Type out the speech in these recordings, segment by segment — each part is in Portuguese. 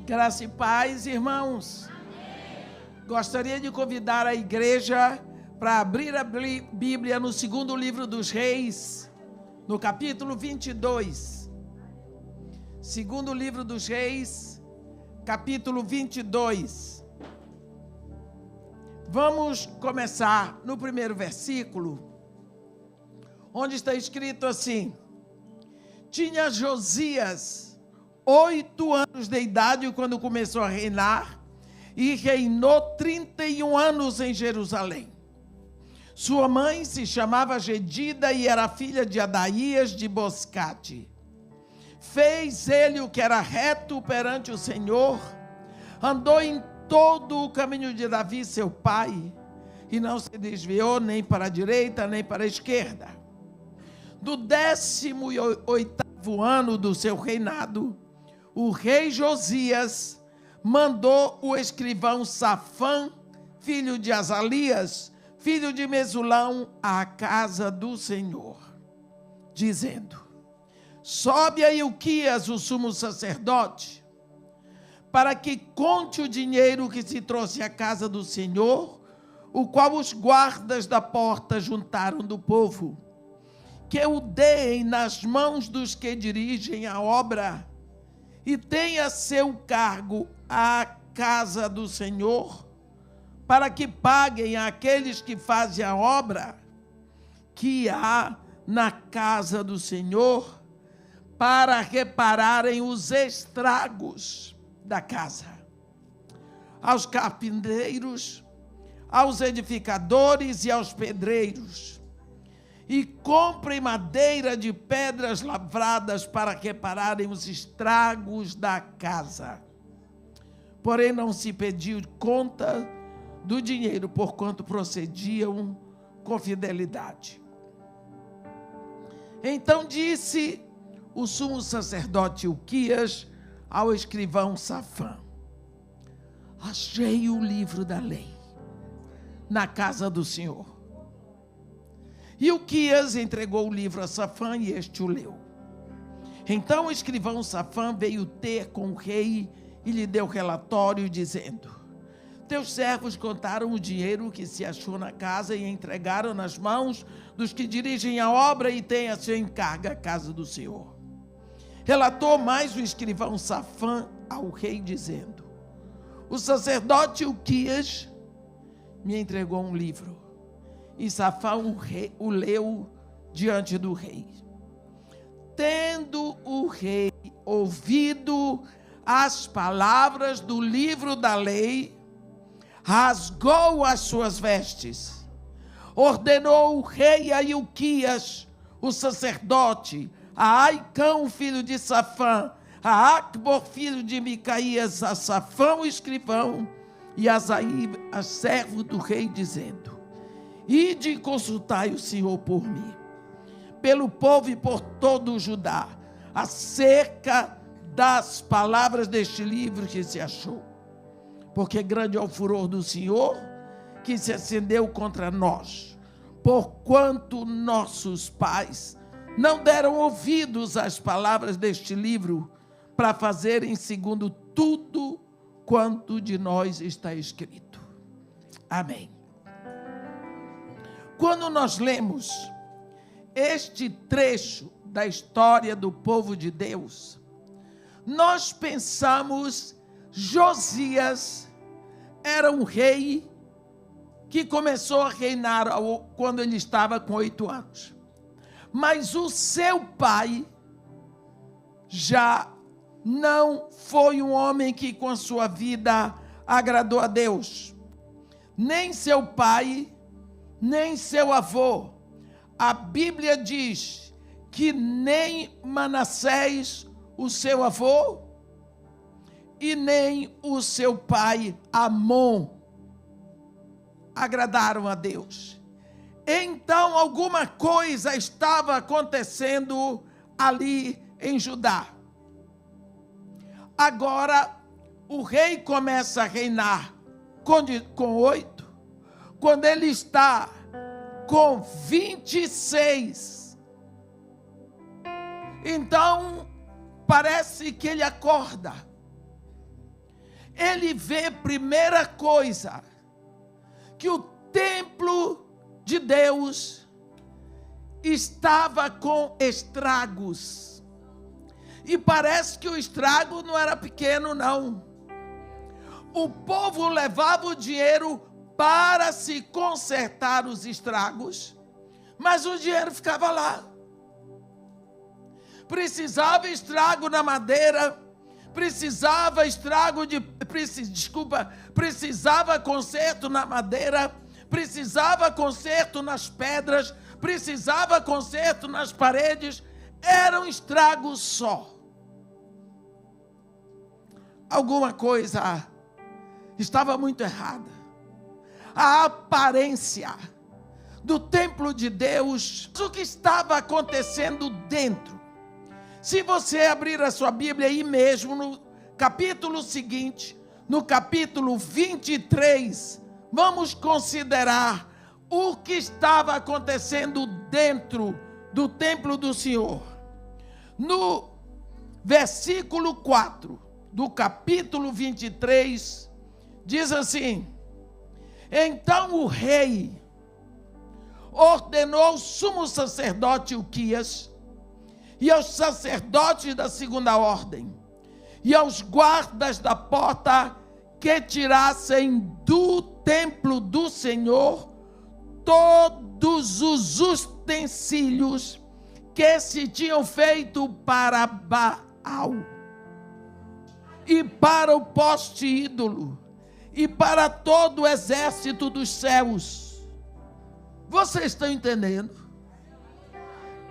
Graça e paz, irmãos. Gostaria de convidar a igreja para abrir a Bíblia no segundo livro dos Reis, no capítulo 22. Segundo livro dos Reis, capítulo 22. Vamos começar no primeiro versículo, onde está escrito assim: Tinha Josias 8 anos de idade quando começou a reinar, e reinou 31 anos em Jerusalém. Sua mãe se chamava Gedida e era filha de Adaías de Boscate. Fez ele o que era reto perante o Senhor, andou em todo o caminho de Davi, seu pai, e não se desviou nem para a direita, nem para a esquerda. Do 18º ano do seu reinado, o rei Josias mandou o escrivão Safã, filho de Azalias, filho de Mesulão, à casa do Senhor, dizendo: Sobe a Ilquias, o sumo sacerdote, para que conte o dinheiro que se trouxe à casa do Senhor, o qual os guardas da porta juntaram do povo, que o deem nas mãos dos que dirigem a obra, e tenha seu cargo a casa do Senhor, para que paguem àqueles que fazem a obra que há na casa do Senhor, para repararem os estragos da casa. Aos carpinteiros, aos edificadores e aos pedreiros, e comprem madeira de pedras lavradas para repararem os estragos da casa. Porém não se pediu conta do dinheiro, porquanto procediam com fidelidade. Então disse o sumo sacerdote Ilquias ao escrivão Safã: Achei o livro da lei na casa do Senhor. E Ilquias entregou o livro a Safã e este o leu. Então o escrivão Safã veio ter com o rei e lhe deu relatório, dizendo: Teus servos contaram o dinheiro que se achou na casa e entregaram nas mãos dos que dirigem a obra e têm a seu encargo a casa do Senhor. Relatou mais o escrivão Safã ao rei, dizendo: O sacerdote Ilquias me entregou um livro. E Safã o leu diante do rei. Tendo o rei ouvido as palavras do livro da lei, rasgou as suas vestes. Ordenou o rei a Ilquias, o sacerdote, a Aicão, filho de Safã, a Acbor, filho de Micaías, a Safã, o escrivão, e a Asaí, a servo do rei, dizendo: Ide e consultai o Senhor por mim, pelo povo e por todo o Judá, acerca das palavras deste livro que se achou. Porque grande é o furor do Senhor que se acendeu contra nós, porquanto nossos pais não deram ouvidos às palavras deste livro, para fazerem segundo tudo quanto de nós está escrito. Amém. Quando nós lemos este trecho da história do povo de Deus, nós pensamos Josias era um rei que começou a reinar quando ele estava com 8 anos. Mas o seu pai já não foi um homem que com a sua vida agradou a Deus. Nem seu pai, nem seu avô. A Bíblia diz que nem Manassés, o seu avô, e nem o seu pai Amon agradaram a Deus. Então alguma coisa estava acontecendo ali em Judá. Agora o rei começa a reinar com 8. Quando ele está com 26, então parece que ele acorda. ele vê, primeira coisa, que o templo de Deus estava com estragos. E parece que o estrago não era pequeno, não. O povo levava o dinheiro para se consertar os estragos, mas o dinheiro ficava lá. Precisava estrago na madeira, precisava conserto na madeira, precisava conserto nas pedras, precisava conserto nas paredes. Era um estrago só. Alguma coisa estava muito errada. A aparência do templo de Deus, o que estava acontecendo dentro. Se você abrir a sua Bíblia aí mesmo, no capítulo seguinte, no capítulo 23, vamos considerar o que estava acontecendo dentro do templo do Senhor. No versículo 4 do capítulo 23, diz assim: então o rei ordenou ao sumo sacerdote Ilquias e aos sacerdotes da segunda ordem e aos guardas da porta que tirassem do templo do Senhor todos os utensílios que se tinham feito para Baal e para o poste ídolo e para todo o exército dos céus. Vocês estão entendendo?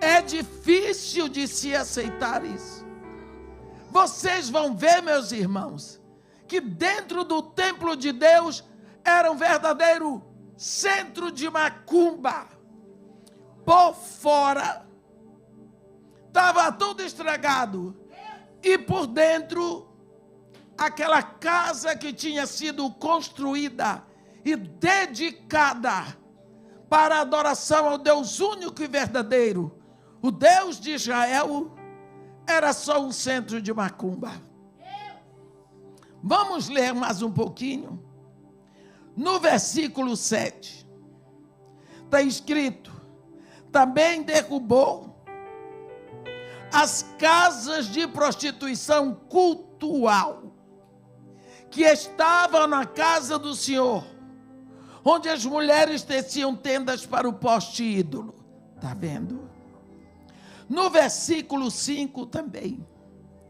É difícil de se aceitar isso. Vocês vão ver, meus irmãos, que dentro do templo de Deus era um verdadeiro centro de macumba. Por fora estava tudo estragado e por dentro aquela casa que tinha sido construída e dedicada para a adoração ao Deus único e verdadeiro, o Deus de Israel, era só um centro de macumba. Vamos ler mais um pouquinho. No versículo 7, está escrito: também derrubou as casas de prostituição cultual que estavam na casa do Senhor, onde as mulheres teciam tendas para o poste ídolo. Está vendo? No versículo 5 também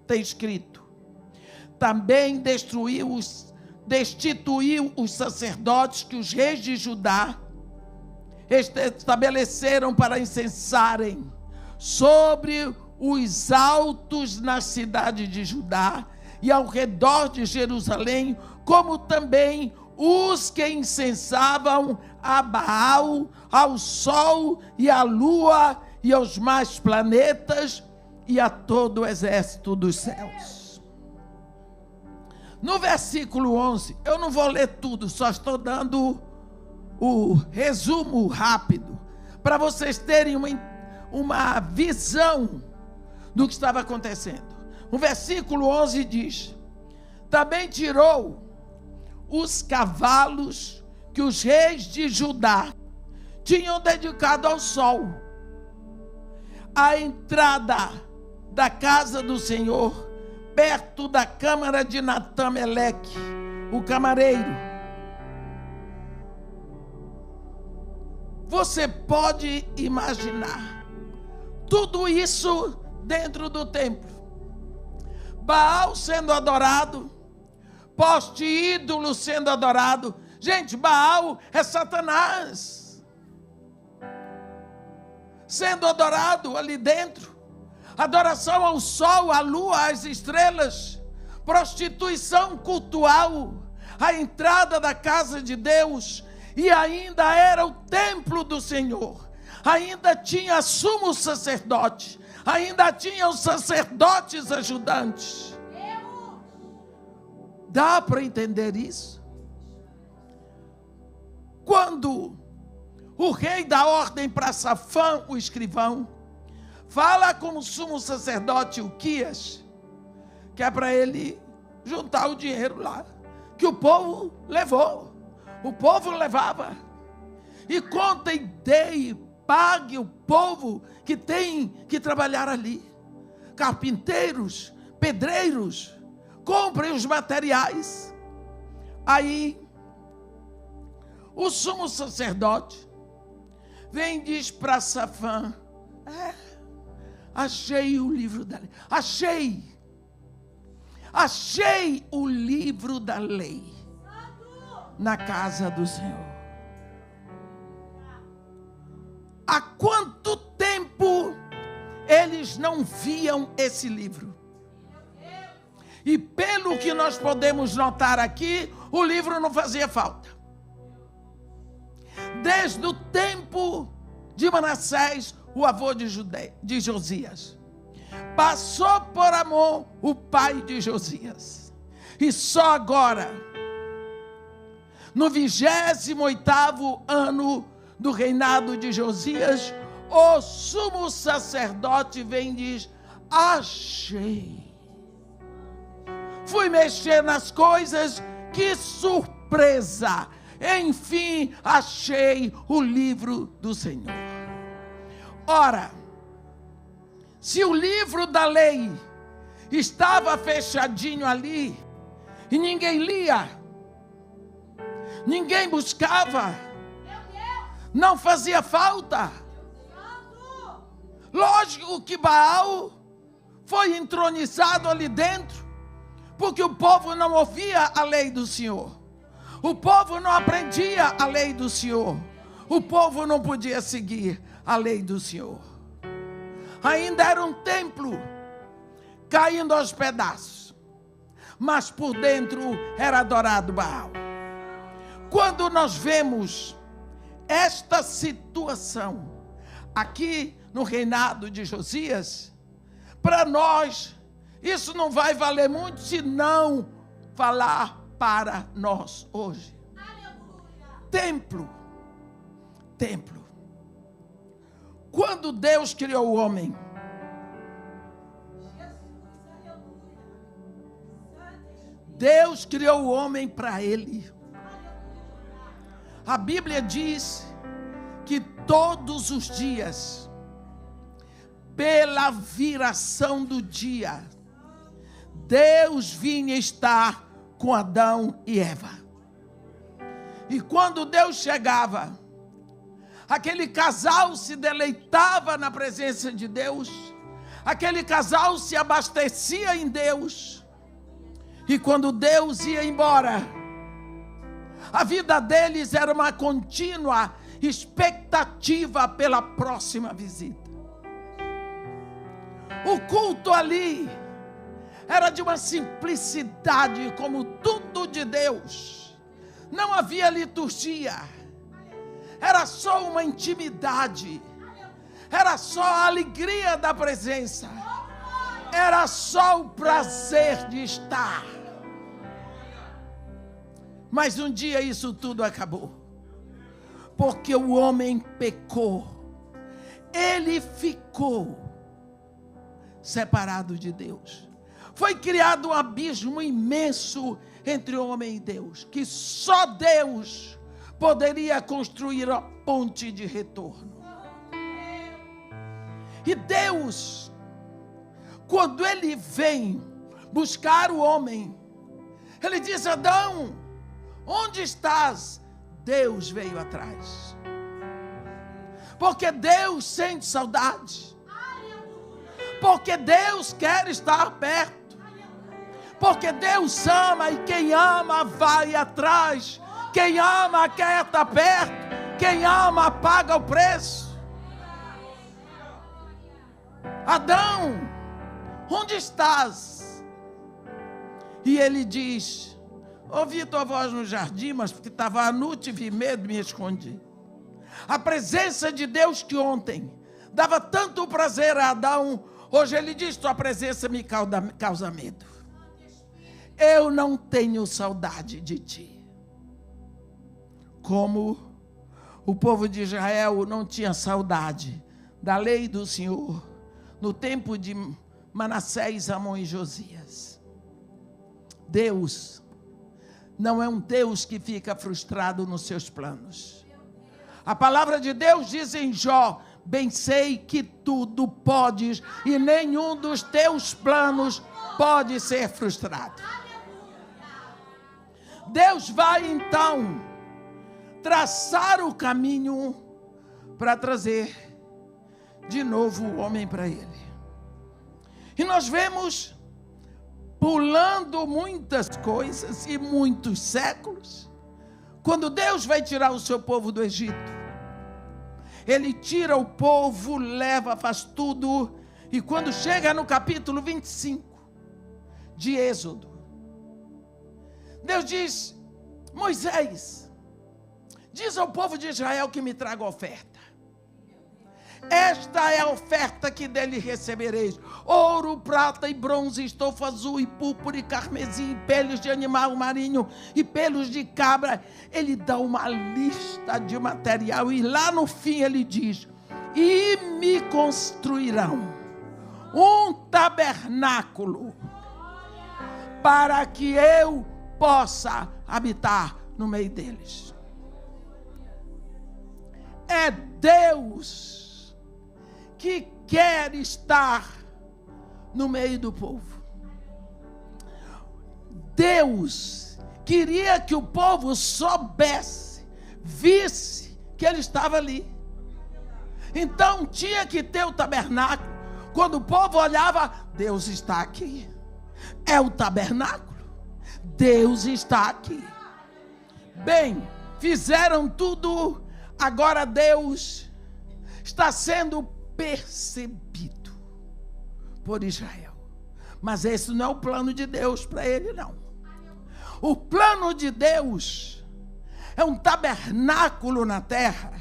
está escrito: também destituiu os sacerdotes que os reis de Judá estabeleceram para incensarem sobre os altos na cidade de Judá e ao redor de Jerusalém, como também os que incensavam a Baal, ao sol e à lua e aos mais planetas e a todo o exército dos céus. No versículo 11, eu não vou ler tudo, só estou dando o resumo rápido, para vocês terem uma visão do que estava acontecendo. O versículo 11 diz: também tirou os cavalos que os reis de Judá tinham dedicado ao sol, a entrada da casa do Senhor, perto da câmara de Natã-Meleque, o camareiro. Você pode imaginar tudo isso dentro do templo. Baal sendo adorado, poste ídolo sendo adorado. Gente, Baal é Satanás sendo adorado ali dentro. Adoração ao sol, à lua, às estrelas, prostituição cultual, a entrada da casa de Deus, e ainda era o templo do Senhor, ainda tinha sumo sacerdote, ainda tinha os sacerdotes ajudantes. Dá para entender isso? Quando o rei dá ordem para Safã, o escrivão, fala com o sumo sacerdote Ilquias, que é para ele juntar o dinheiro lá. que o povo levou. O povo levava. E contem, dei, pague o povo que tem que trabalhar ali. Carpinteiros, pedreiros, comprem os materiais. Aí, o sumo sacerdote vem e diz para Safã: achei o livro da lei. Achei o livro da lei na casa do Senhor. Há quanto tempo eles não viam esse livro? E pelo que nós podemos notar aqui, o livro não fazia falta. Desde o tempo de Manassés, o avô de Josias. Passou por Amon, o pai de Josias. E só agora, no 28º ano do reinado de Josias, o sumo sacerdote vem e diz: achei. Fui mexer nas coisas, que surpresa! Enfim, achei o livro do Senhor. Ora, se o livro da lei estava fechadinho ali, e ninguém lia, ninguém buscava, não fazia falta. Lógico que Baal foi entronizado ali dentro, porque o povo não ouvia a lei do Senhor. O povo não aprendia a lei do Senhor. O povo não podia seguir a lei do Senhor. Ainda era um templo caindo aos pedaços, mas por dentro era adorado Baal. Quando nós vemos esta situação aqui no reinado de Josias, para nós isso não vai valer muito se não falar para nós hoje. Aleluia. Templo. Quando Deus criou o homem, Deus criou o homem para ele. A Bíblia diz que todos os dias, pela viração do dia, Deus vinha estar com Adão e Eva. E quando Deus chegava, aquele casal se deleitava na presença de Deus, aquele casal se abastecia em Deus, e quando Deus ia embora, a vida deles era uma contínua expectativa pela próxima visita. O culto ali era de uma simplicidade, como tudo de Deus. Não havia liturgia. Era só uma intimidade. Era só a alegria da presença. Era só o prazer de estar. Mas um dia isso tudo acabou. Porque o homem pecou. Ele ficou separado de Deus. Foi criado um abismo imenso entre o homem e Deus, que só Deus poderia construir a ponte de retorno. E Deus, quando Ele vem buscar o homem, Ele diz: Adão, onde estás? Deus veio atrás. Porque Deus sente saudade. Porque Deus quer estar perto. Porque Deus ama, e quem ama vai atrás. Quem ama quer estar perto. Quem ama paga o preço. Adão, onde estás? E ele diz: ouvi tua voz no jardim, mas porque estava à noite, tive medo, me escondi. A presença de Deus que ontem dava tanto prazer a Adão, hoje ele diz: tua presença me causa medo. Eu não tenho saudade de ti. Como o povo de Israel não tinha saudade da lei do Senhor no tempo de Manassés, Amon e Josias. Deus não é um Deus que fica frustrado nos seus planos. A palavra de Deus diz em Jó: bem sei que tudo podes e nenhum dos teus planos pode ser frustrado. Deus vai então traçar o caminho para trazer de novo o homem para ele. E nós vemos, pulando muitas coisas e muitos séculos, quando Deus vai tirar o seu povo do Egito, ele tira o povo, leva, faz tudo, e quando chega no capítulo 25 de Êxodo, Deus diz: Moisés, diz ao povo de Israel que me traga oferta. Esta é a oferta que dele recebereis: ouro, prata e bronze, estofa azul e púrpura e carmesim, pelos de animal marinho e pelos de cabra. Ele dá uma lista de material e lá no fim ele diz: e me construirão um tabernáculo para que eu possa habitar no meio deles. É Deus que quer estar no meio do povo. Deus queria que o povo soubesse, visse que ele estava ali. Então tinha que ter o tabernáculo. Quando o povo olhava, Deus está aqui. É o tabernáculo. Deus está aqui. Bem, fizeram tudo. Agora Deus está sendo percebido por Israel. Mas esse não é o plano de Deus para ele, não. O plano de Deus é um tabernáculo na terra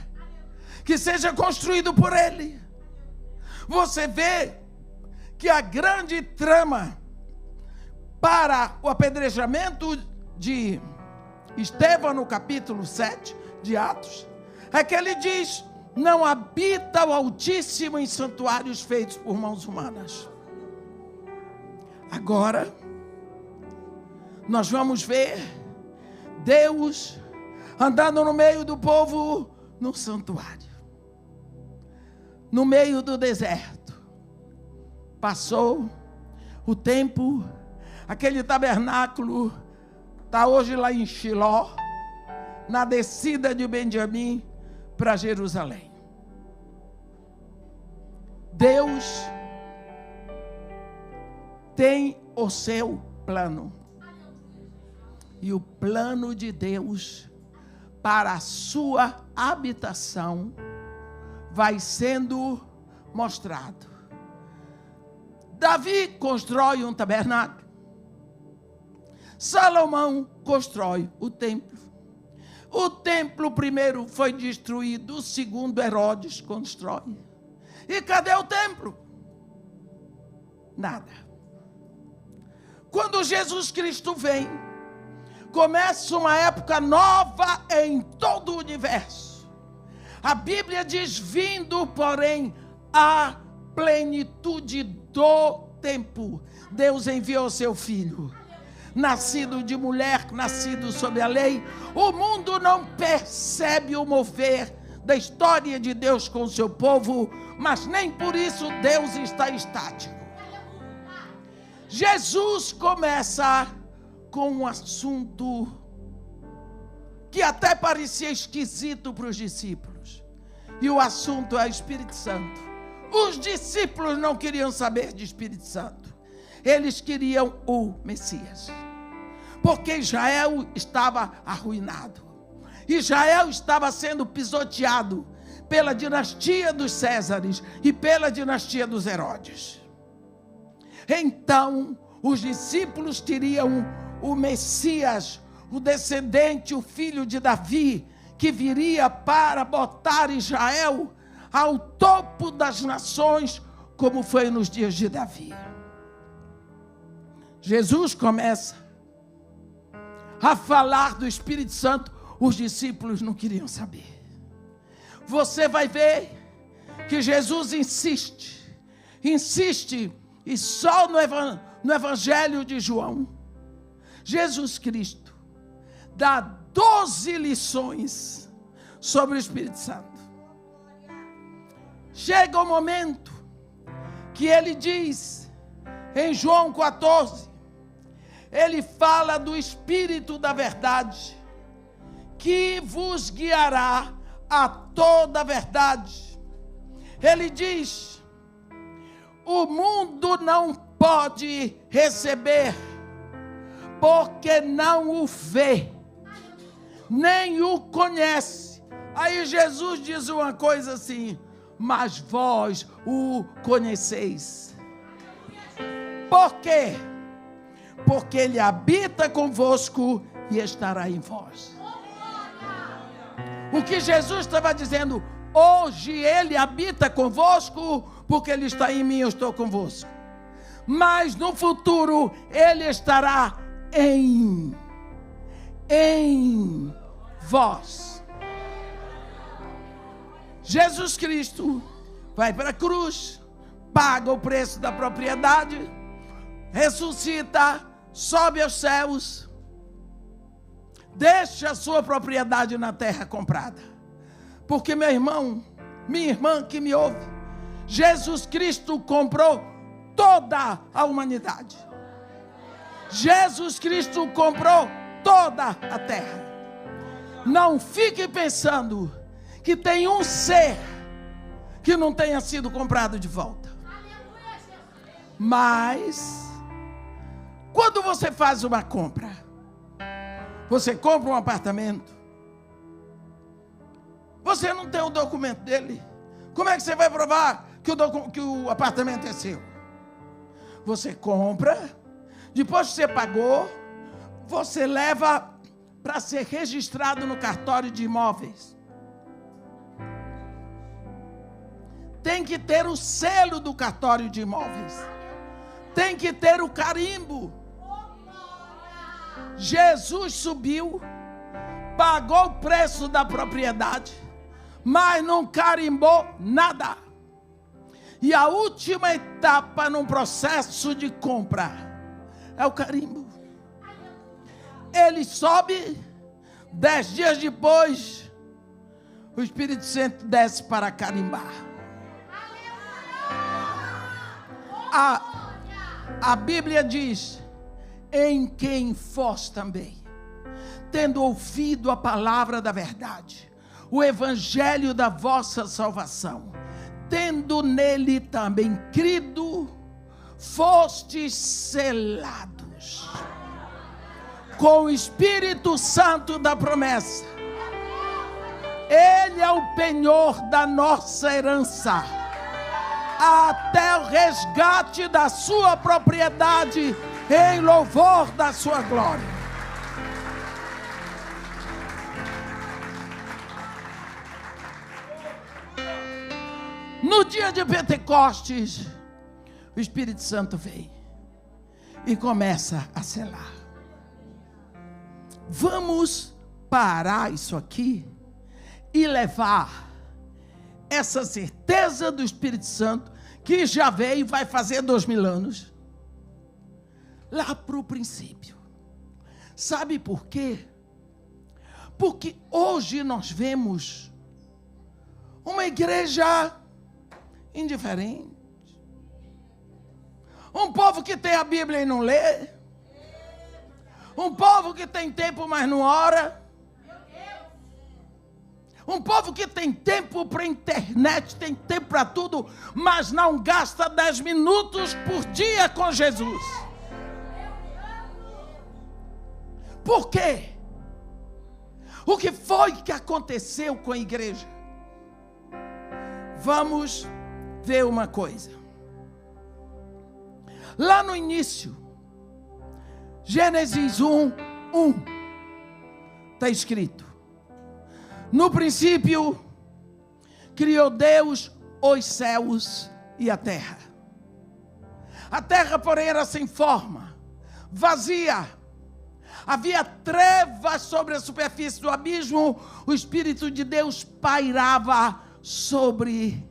que seja construído por ele. Você vê que a grande trama para o apedrejamento de Estevão, no capítulo 7 de Atos, é que ele diz: não habita o Altíssimo em santuários feitos por mãos humanas. Agora, nós vamos ver Deus andando no meio do povo no santuário, no meio do deserto. Passou o tempo, aquele tabernáculo está hoje lá em Shiló, na descida de Benjamim para Jerusalém. Deus tem o seu plano. E o plano de Deus para a sua habitação vai sendo mostrado. Davi constrói um tabernáculo. Salomão constrói o templo. O templo primeiro foi destruído, o segundo Herodes constrói. E cadê o templo? Nada. Quando Jesus Cristo vem, começa uma época nova em todo o universo. A Bíblia diz: vindo, porém, a plenitude do tempo, Deus enviou seu Filho, nascido de mulher, nascido sob a lei. O mundo não percebe o mover da história de Deus com o seu povo, mas nem por isso Deus está estático. Jesus começa com um assunto que até parecia esquisito para os discípulos. E o assunto é o Espírito Santo. Os discípulos não queriam saber de Espírito Santo. Eles queriam o Messias. Porque Israel estava arruinado. Israel estava sendo pisoteado pela dinastia dos Césares e pela dinastia dos Herodes. Então, os discípulos queriam o Messias, o descendente, o filho de Davi, que viria para botar Israel ao topo das nações, como foi nos dias de Davi. Jesus começa a falar do Espírito Santo. Os discípulos não queriam saber. Você vai ver que Jesus insiste, e só no Evangelho de João, Jesus Cristo dá 12 lições sobre o Espírito Santo. Chega o momento que ele diz, em João 14, ele fala do Espírito da verdade, que vos guiará a toda a verdade. Ele diz, o mundo não pode receber, porque não o vê, nem o conhece. Aí Jesus diz uma coisa assim, mas vós o conheceis. Por quê? Porque ele habita convosco e estará em vós. O que Jesus estava dizendo, hoje ele habita convosco, porque ele está em mim, eu estou convosco. Mas no futuro ele estará em vós. Jesus Cristo vai para a cruz, paga o preço da propriedade, ressuscita, sobe aos céus, deixa a sua propriedade na terra comprada. Porque, meu irmão, minha irmã que me ouve, Jesus Cristo comprou toda a humanidade. Jesus Cristo comprou toda a terra. Não fique pensando que tem um ser que não tenha sido comprado de volta. Mas, quando você faz uma compra, você compra um apartamento, você não tem o documento dele. Como é que você vai provar que o apartamento é seu? Você compra, depois que você pagou, você leva para ser registrado no cartório de imóveis. Tem que ter o selo do cartório de imóveis. Tem que ter o carimbo. Jesus subiu, pagou o preço da propriedade, mas não carimbou nada. E a última etapa num processo de compra é o carimbo. Ele sobe, 10 dias depois, o Espírito Santo desce para carimbar. A Bíblia diz, em quem vós também, tendo ouvido a palavra da verdade, o evangelho da vossa salvação, tendo nele também crido, fostes selados com o Espírito Santo da promessa. Ele é o penhor da nossa herança, até o resgate da sua propriedade, em louvor da sua glória. No dia de Pentecostes, o Espírito Santo vem e começa a selar. Vamos parar isso aqui e levar essa certeza do Espírito Santo, que já veio e vai fazer 2000 anos, lá para o princípio. Sabe por quê? Porque hoje nós vemos uma igreja indiferente, um povo que tem a Bíblia e não lê, um povo que tem tempo mas não ora, um povo que tem tempo para a internet, tem tempo para tudo, mas não gasta 10 minutos por dia com Jesus. Por quê? O que foi que aconteceu com a igreja? Vamos ver uma coisa. Lá no início, Gênesis 1:1, está escrito: no princípio, criou Deus os céus e a terra. A terra, porém, era sem forma, vazia. Havia trevas sobre a superfície do abismo. O Espírito de Deus pairava sobre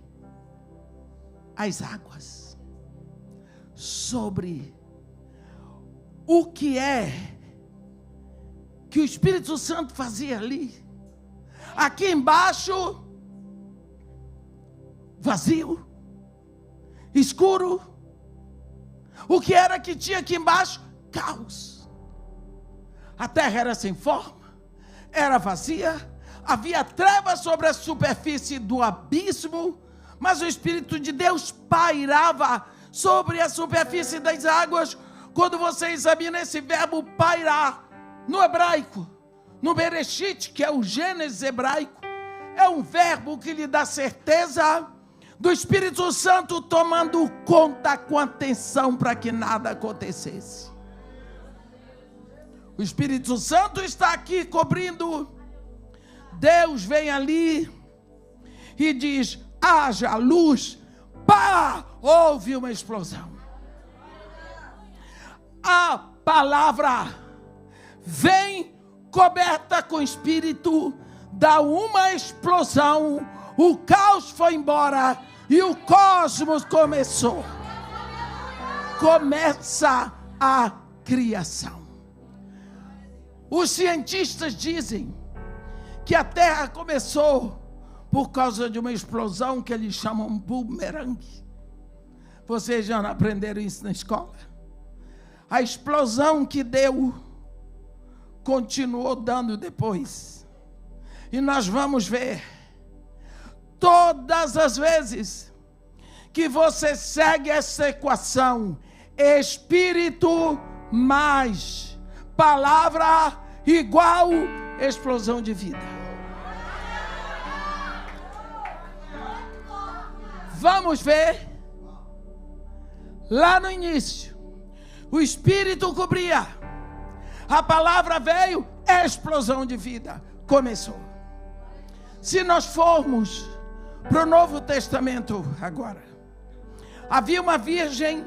as águas. Sobre o que é que o Espírito Santo fazia ali? Aqui embaixo, vazio, escuro. O que era que tinha aqui embaixo? Caos. A terra era sem forma, era vazia, havia trevas sobre a superfície do abismo, mas o Espírito de Deus pairava sobre a superfície das águas. Quando você examina esse verbo pairar, no hebraico, no Bereshit, que é o Gênesis hebraico, é um verbo que lhe dá certeza do Espírito Santo tomando conta com atenção para que nada acontecesse. O Espírito Santo está aqui cobrindo. Deus vem ali e diz: haja luz. Pá! Houve uma explosão. A palavra vem coberta com o Espírito, dá uma explosão, o caos foi embora e o cosmos começou. Começa a criação. Os cientistas dizem que a Terra começou por causa de uma explosão que eles chamam bumerangue. Vocês já aprenderam isso na escola? A explosão que deu, continuou dando depois. E nós vamos ver, todas as vezes que você segue essa equação, Espírito mais palavra igual explosão de vida. Vamos ver, lá no início, o Espírito cobria, a palavra veio, explosão de vida começou. Se nós formos para o Novo Testamento agora, havia uma virgem.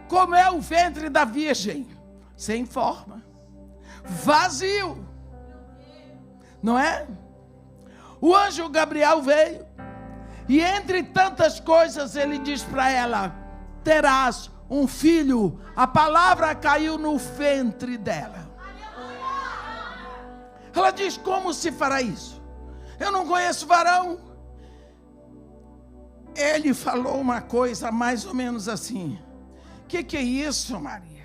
Como é o ventre da virgem? Sem forma, vazio, não é? O anjo Gabriel veio e entre tantas coisas ele diz para ela: terás um filho. A palavra caiu no ventre dela. Ela diz: como se fará isso? Eu não conheço varão. Ele falou uma coisa mais ou menos assim: que é isso, Maria?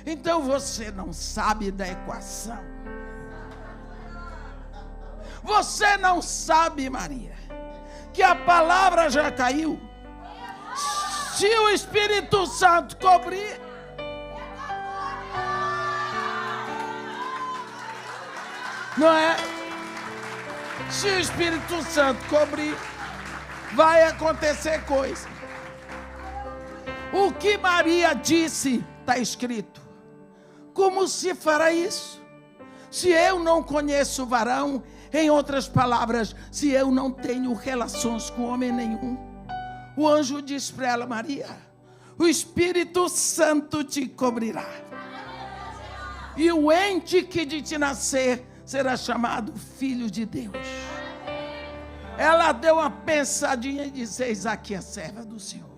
Então você não sabe da equação. Você não sabe, Maria, que a palavra já caiu. Se o Espírito Santo cobrir, não é? Se o Espírito Santo cobrir, vai acontecer coisa. O que Maria disse, está escrito. Como se fará isso? Se eu não conheço o varão, em outras palavras, se eu não tenho relações com homem nenhum. O anjo disse para ela: Maria, o Espírito Santo te cobrirá. E o ente que de te nascer será chamado Filho de Deus. Ela deu uma pensadinha e disse: eis aqui a serva do Senhor.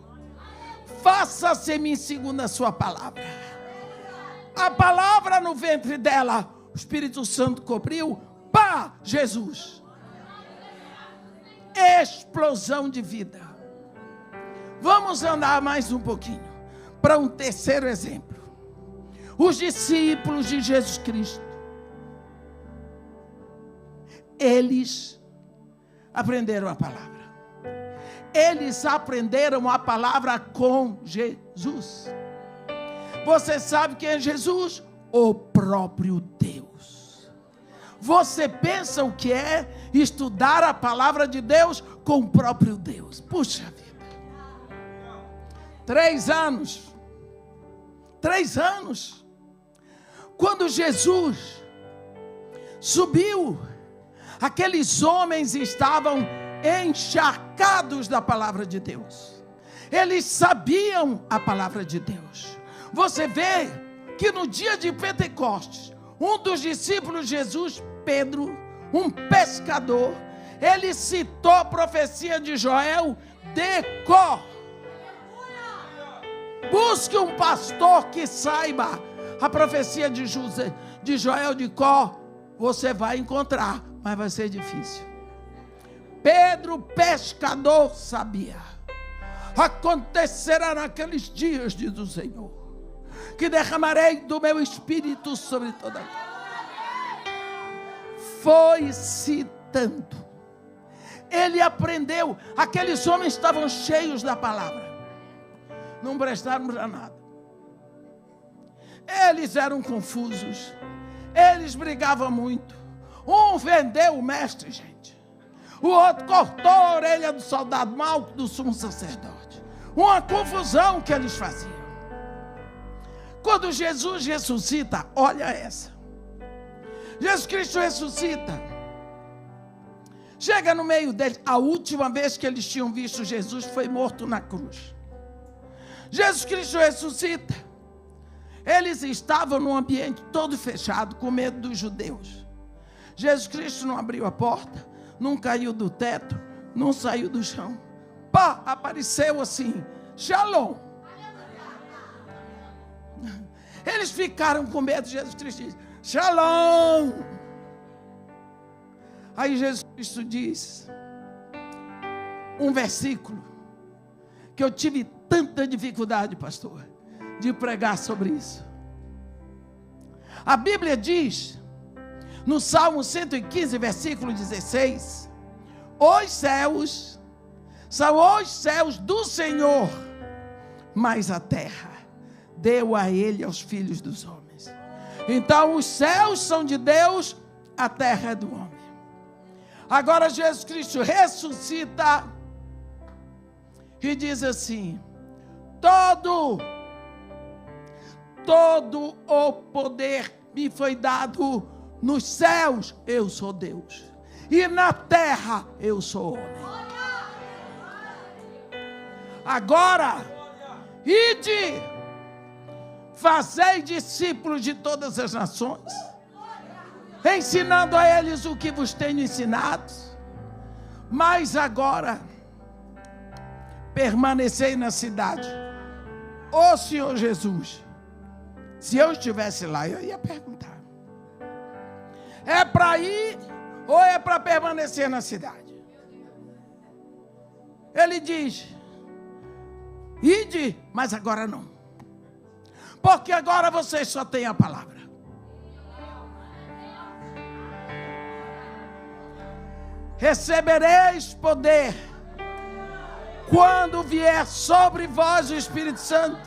Faça-se-me segundo a sua palavra. A palavra no ventre dela, o Espírito Santo cobriu. Pá, Jesus. Explosão de vida. Vamos andar mais um pouquinho para um terceiro exemplo. Os discípulos de Jesus Cristo, eles aprenderam a palavra. Eles aprenderam a palavra com Jesus. Você sabe quem é Jesus? O próprio Deus. Você pensa o que é estudar a palavra de Deus com o próprio Deus? Puxa vida. 3 anos. 3 anos. Quando Jesus subiu, aqueles homens estavam encharcados da palavra de Deus. Eles sabiam a palavra de Deus. Você vê que no dia de Pentecostes, um dos discípulos de Jesus, Pedro, um pescador, ele citou a profecia de Joel de cor. Busque um pastor que saiba A profecia de Joel de Có, você vai encontrar, mas vai ser difícil. Pedro, pescador, sabia. Acontecerá naqueles dias, diz o Senhor, que derramarei do meu espírito sobre toda a terra. Foi citando. Ele aprendeu. Aqueles homens estavam cheios da palavra. Não prestaram para nada. Eles eram confusos. Eles brigavam muito. Um vendeu o mestre, gente. O outro cortou a orelha do soldado mau do sumo sacerdote. Uma confusão que eles faziam. Quando Jesus ressuscita, olha essa. Jesus Cristo ressuscita. Chega no meio deles. A última vez que eles tinham visto Jesus foi morto na cruz. Jesus Cristo ressuscita. Eles estavam num ambiente todo fechado, com medo dos judeus. Jesus Cristo não abriu a porta, não caiu do teto, não saiu do chão. Pá, apareceu assim, Shalom. Eles ficaram com medo. Jesus Cristo disse, Shalom. Aí Jesus Cristo diz um versículo que eu tive tanta dificuldade, pastor, de pregar sobre isso. A Bíblia diz, no Salmo 115, versículo 16, os céus são os céus do Senhor, mas a terra deu a ele, aos filhos dos homens. Então os céus são de Deus, a terra é do homem. Agora Jesus Cristo ressuscita e diz assim, todo o poder me foi dado nos céus, eu sou Deus, e na terra eu sou homem. Agora, ide, fazei discípulos de todas as nações, ensinando a eles o que vos tenho ensinado, mas agora, permanecei na cidade. Ô Senhor Jesus, se eu estivesse lá, eu ia perguntar, é para ir ou é para permanecer na cidade? Ele diz, ide, mas agora não, porque agora vocês só têm a palavra. Recebereis poder quando vier sobre vós o Espírito Santo.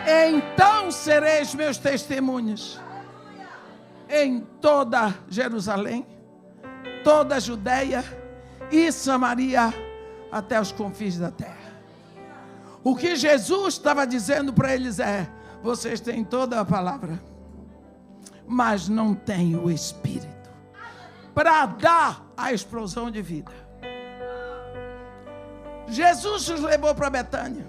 Então sereis meus testemunhas em toda Jerusalém, toda a Judeia e Samaria, até os confins da terra. O que Jesus estava dizendo para eles é, vocês têm toda a palavra, mas não têm o Espírito para dar a explosão de vida. Jesus os levou para Betânia.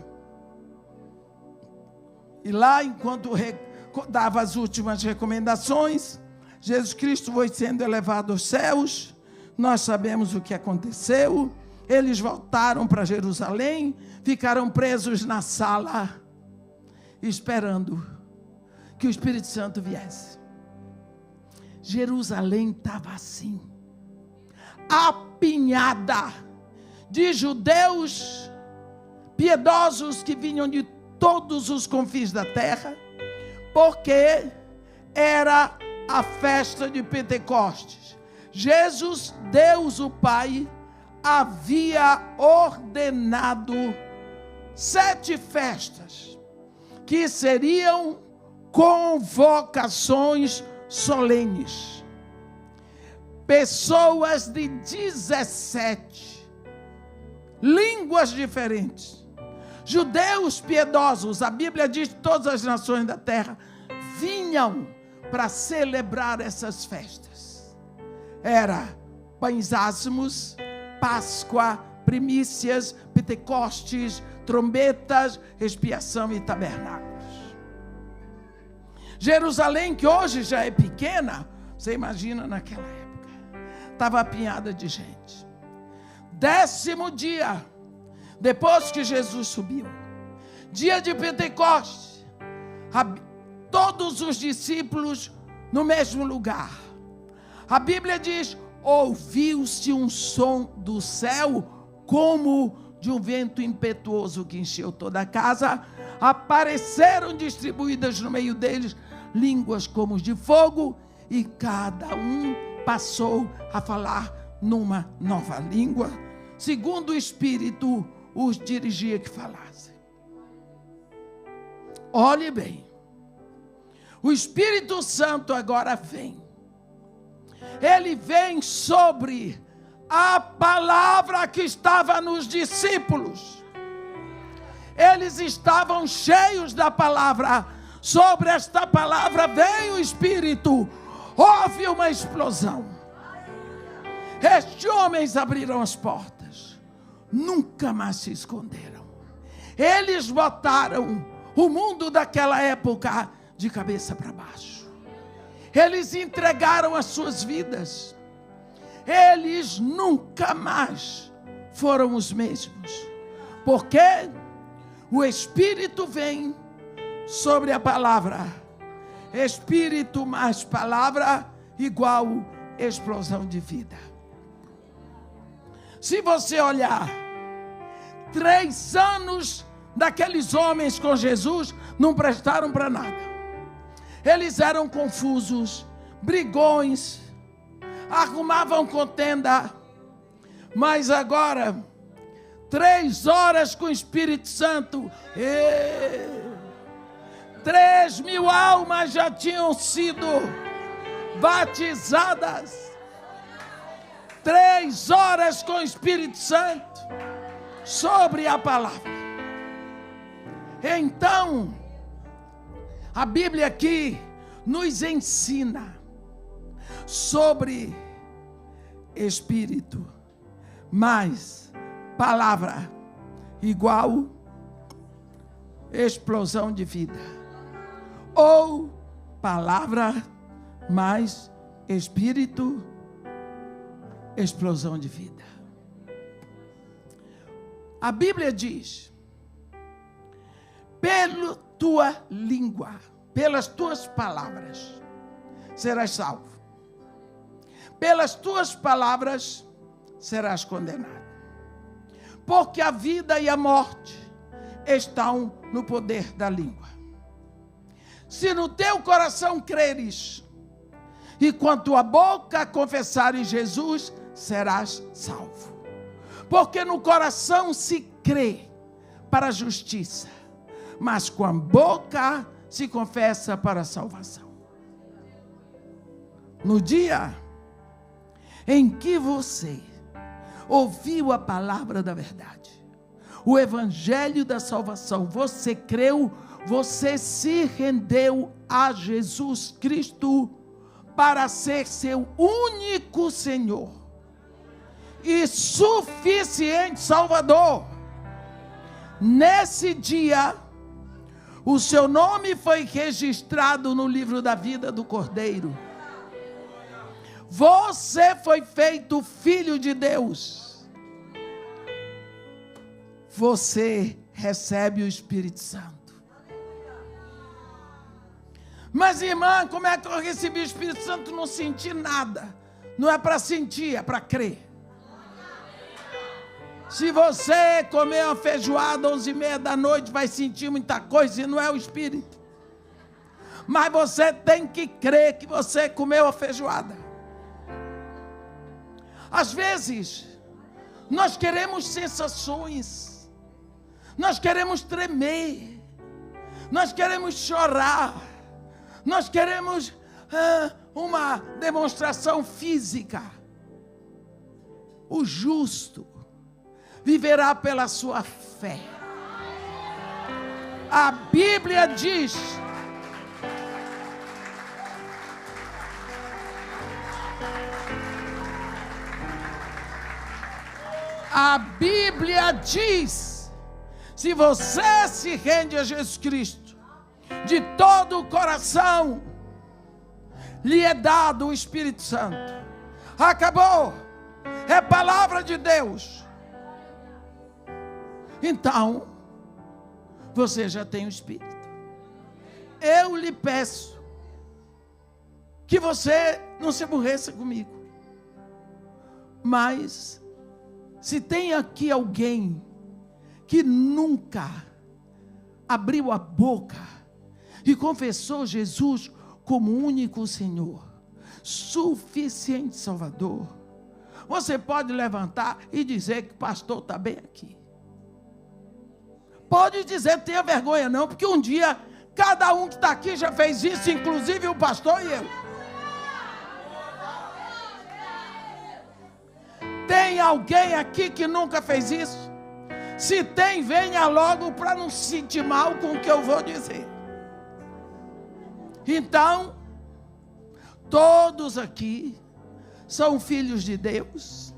E lá, enquanto dava as últimas recomendações, Jesus Cristo foi sendo elevado aos céus. Nós sabemos o que aconteceu. Eles voltaram para Jerusalém, ficaram presos na sala, esperando que o Espírito Santo viesse. Jerusalém estava assim, apinhada de judeus piedosos que vinham de todos os confins da terra, porque era a festa de Pentecostes. Jesus, Deus o Pai, havia ordenado 7 festas, que seriam convocações solenes. Pessoas de 17 línguas diferentes, judeus piedosos, a Bíblia diz que todas as nações da terra vinham para celebrar essas festas. Era pães ázimos, Páscoa, primícias, Pentecostes, trombetas, expiação e tabernáculos. Jerusalém, que hoje já é pequena, você imagina naquela época, estava apinhada de gente. 10º dia, depois que Jesus subiu, dia de Pentecostes, todos os discípulos no mesmo lugar. A Bíblia diz: ouviu-se um som do céu como de um vento impetuoso que encheu toda a casa. Apareceram distribuídas no meio deles línguas como de fogo, e cada um passou a falar numa nova língua, segundo o Espírito os dirigia que falassem. Olhe bem, o Espírito Santo agora vem. Ele vem sobre a palavra que estava nos discípulos. Eles estavam cheios da palavra. Sobre esta palavra veio o Espírito. Houve uma explosão. Estes homens abriram as portas. Nunca mais se esconderam. Eles botaram o mundo daquela época de cabeça para baixo. Eles entregaram as suas vidas. Eles nunca mais foram os mesmos. Porque o Espírito vem sobre a palavra. Espírito mais palavra igual explosão de vida. Se você olhar, 3 anos daqueles homens com Jesus não prestaram para nada. Eles eram confusos, brigões, arrumavam contenda. Mas agora, 3 horas com o Espírito Santo, 3.000 almas já tinham sido batizadas. 3 horas com o Espírito Santo sobre a palavra. Então, a Bíblia aqui nos ensina sobre Espírito mais palavra igual explosão de vida. Ou palavra mais Espírito, explosão de vida. A Bíblia diz: pela tua língua, pelas tuas palavras, serás salvo. Pelas tuas palavras, serás condenado. Porque a vida e a morte estão no poder da língua. Se no teu coração creres, e com a tua boca confessares Jesus, serás salvo. Porque no coração se crê para a justiça, mas com a boca se confessa para a salvação. No dia em que você ouviu a palavra da verdade, o evangelho da salvação, você creu, você se rendeu a Jesus Cristo para ser seu único Senhor e suficiente Salvador. Nesse dia, o seu nome foi registrado no livro da vida do Cordeiro. Você foi feito filho de Deus. Você recebe o Espírito Santo. Mas, irmã, como é que eu recebi o Espírito Santo? Não senti nada. Não é para sentir, é para crer. Se você comer uma feijoada 11h30 da noite, vai sentir muita coisa e não é o Espírito. Mas você tem que crer que você comeu a feijoada. Às vezes, nós queremos sensações. Nós queremos tremer. Nós queremos chorar. Nós queremos uma demonstração física. O justo viverá pela sua fé. A Bíblia diz: se você se rende a Jesus Cristo de todo o coração, lhe é dado o Espírito Santo. Acabou. É palavra de Deus. Então, você já tem o Espírito. eu lhe peço que você não se aborreça comigo. Mas, se tem aqui alguém que nunca abriu a boca e confessou Jesus como único Senhor, suficiente Salvador, você pode levantar e dizer que o pastor está bem aqui. Pode dizer, não tenha vergonha não, porque um dia cada um que está aqui já fez isso, inclusive o pastor e eu. Tem alguém aqui que nunca fez isso? Se tem, venha logo para não se sentir mal com o que eu vou dizer. Então, todos aqui são filhos de Deus.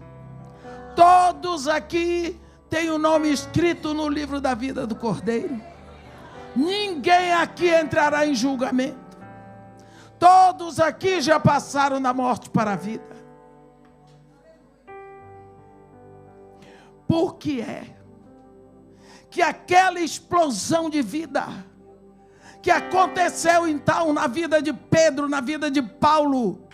Todos aqui têm o nome escrito no livro da vida do Cordeiro. Ninguém aqui entrará em julgamento. Todos aqui já passaram da morte para a vida. Por que é que aquela explosão de vida que aconteceu então na vida de Pedro, na vida de Paulo,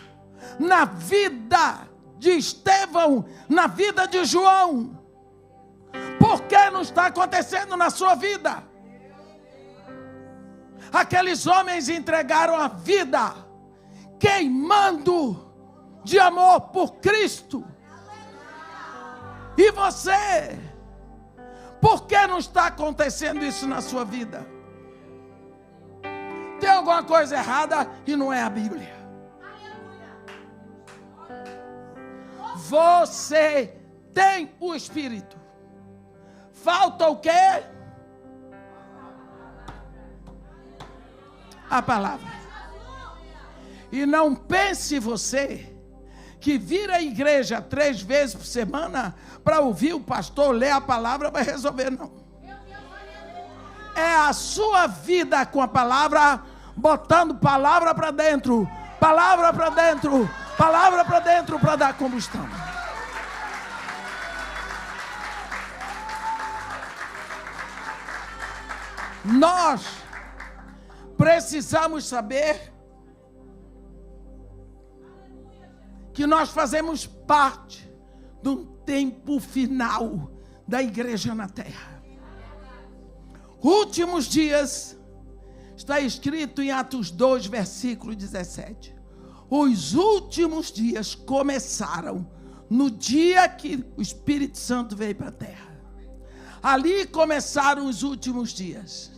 na vida de Estevão, na vida de João, por que não está acontecendo na sua vida? Aqueles homens entregaram a vida queimando de amor por Cristo. E você, por que não está acontecendo isso na sua vida? Tem alguma coisa errada e não é a Bíblia. Você tem o Espírito. Falta o quê? A palavra. E não pense você que vir à igreja 3 vezes por semana para ouvir o pastor ler a palavra vai resolver, não. É a sua vida com a palavra, botando palavra para dentro, palavra para dentro, palavra para dentro para dar combustão. Nós precisamos saber que nós fazemos parte de um tempo final da igreja na terra. Últimos dias, está escrito em Atos 2, versículo 17. Os últimos dias começaram no dia que o Espírito Santo veio para a terra. Ali começaram os últimos dias.